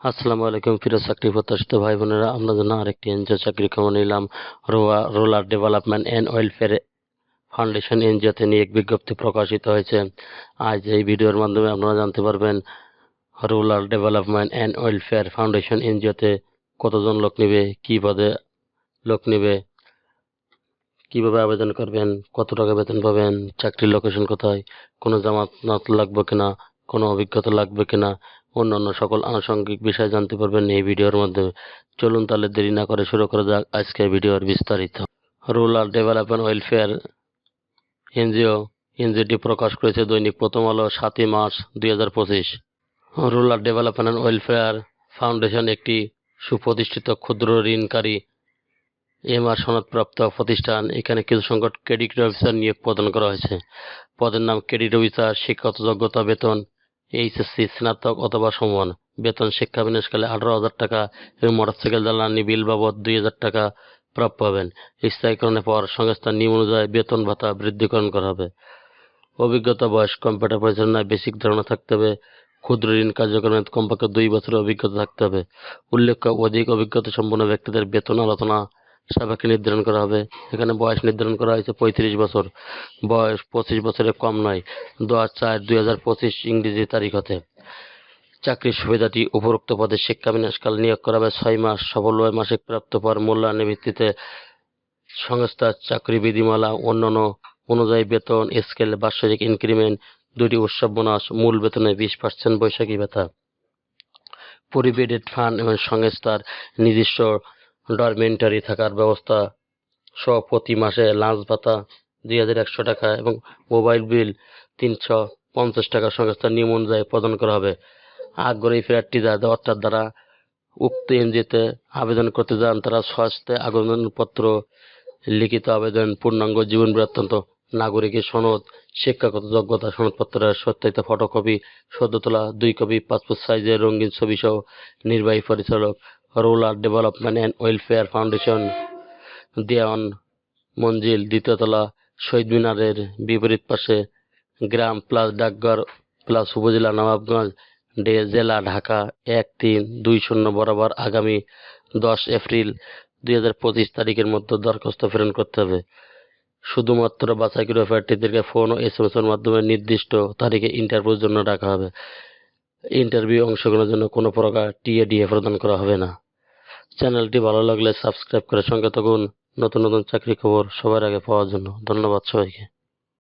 আসসালামু আলাইকুম প্রিয় চাকরি প্রত্যাশিত ভাই বোনেরা, আমরা জন্য আরেকটি এনজিও চাকরি খবর নিলাম। Rural development and welfare foundation এনজিওতে নিয়ে এক বিজ্ঞপ্তি প্রকাশিত হয়েছে। আজ এই ভিডিওর মাধ্যমে আপনারা জানতে পারবেন rural development and welfare foundation এনজিওতে কতজন লোক নেবে, কি পদে লোক নেবে, কিভাবে আবেদন করবেন, কত টাকা বেতন পাবেন, চাকরির লোকেশন কোথায়, কোনো জামানত লাগবে কিনা, কোনো অভিজ্ঞতা লাগবে কিনা, অন্যান্য সকল আনুষঙ্গিক বিষয় জানতে পারবেন এই ভিডিওর মাধ্যমে। চলুন তাহলে দেরি না করে শুরু করা যাক আজকের ভিডিওর বিস্তারিত। রুরাল ডেভেলপমেন্ট ওয়েলফেয়ার এনজিওটি প্রকাশ করেছে দৈনিক প্রথম আলো 7 March 2025। Rural development and welfare foundation একটি সুপ্রতিষ্ঠিত ক্ষুদ্র ঋণকারী এমআর সনদপ্রাপ্ত প্রতিষ্ঠান। এখানে কিছু সংখ্যক ক্রেডিট অফিসার নিয়োগ প্রদান করা হয়েছে। পদের নাম ক্রেডিট অফিসার। শিক্ষাগত যোগ্যতা বেতন এইচএসসি স্নাতক অথবা সমান। বেতন শিক্ষা বিনাশকালে 18,000 টাকা এবং মোটরসাইকেল জ্বালানি বিল বাবদ 2,000 টাকা প্রাপ্য হবেন। স্থায়ীকরণের পর সংস্থার নিয়ম অনুযায়ী বেতন ভাতা বৃদ্ধিকরণ করা হবে। অভিজ্ঞতা, বয়স, কম্পিউটার পরিচালনায় বেসিক ধারণা থাকতে হবে। ক্ষুদ্র ঋণ কার্যক্রমে কমপক্ষে 2 বছরের অভিজ্ঞতা থাকতে হবে। উল্লেখ্য, অধিক অভিজ্ঞতা সম্পন্ন ব্যক্তিদের বেতন আলোচনা সাপেক্ষে নির্ধারণ করা হবে। এখানে বয়স নির্ধারণ করা হয়েছে 35 বছর। বয়স 25 বছরের কম নয়। 10/4/2025 ইংরেজি তারিখ হতে। চাকরির সুবিধাটি উপরোক্ত পদে শিক্ষা বিনাশকাল নিয়োগ করা হবে 6 মাস। সফলভাবে মাসিক প্রাপ্ত পর মূল্যায়নের ভিত্তিতে সংস্থার চাকরি বিধিমালা অন্যান্য অনুযায়ী বেতন স্কেল, বাৎসরিক ইনক্রিমেন্ট, 2টি উৎসব বোনাস, মূল বেতনে 20% বৈশাখী ভাতা, প্রভিডেন্ট ফান্ড এবং সংস্থার নিজস্ব ডরমেন্টারি থাকার ব্যবস্থা সহ প্রতি মাসে লাঞ্চ ভাতা 2,100 টাকা এবং মোবাইল বিল 350 টাকা সংস্থার নিয়ম অনুযায়ী প্রদান করা হবে। আগ্রহী প্রার্থী অর্থাৎ দ্বারা উক্ত এনজিওতে আবেদন করতে যান তারা স্বাস্থ্য আবেদনপত্র, লিখিত আবেদন, পূর্ণাঙ্গ জীবন বৃত্তান্ত, নাগরিকের সনদ, শিক্ষাগত যোগ্যতা সনদপত্রের সত্যায়িত ফটোকপি, সদ্য তোলা 2 কপি পাসপোর্ট সাইজের রঙিন ছবি সহ নির্বাহী পরিচালক, rural development and welfare foundation, Dewan Manzil, 2য় তলা, শহীদ মিনারের বিপরীত পাশে, গ্রাম প্লাস ডাকঘর প্লাস উপজেলা নবাবগঞ্জ, জেলা ঢাকা 1320 বরাবর আগামী 10 এপ্রিল 2025 তারিখের মধ্যে দরখাস্ত প্রেরণ করতে হবে। শুধুমাত্র বাছাইকৃত প্রার্থীদেরকে ফোন ও SMS এর মাধ্যমে নির্দিষ্ট তারিখে ইন্টারভিউর জন্য ডাকা হবে। ইন্টারভিউ অংশগ্রহণের জন্য কোনো প্রকার টিএডিএ প্রদান করা হবে না। চ্যানেলটি ভালো লাগলে সাবস্ক্রাইব করে সঙ্গে থাকুন নতুন নতুন চাকরি খবর সবার আগে পাওয়ার জন্য। ধন্যবাদ সবাইকে।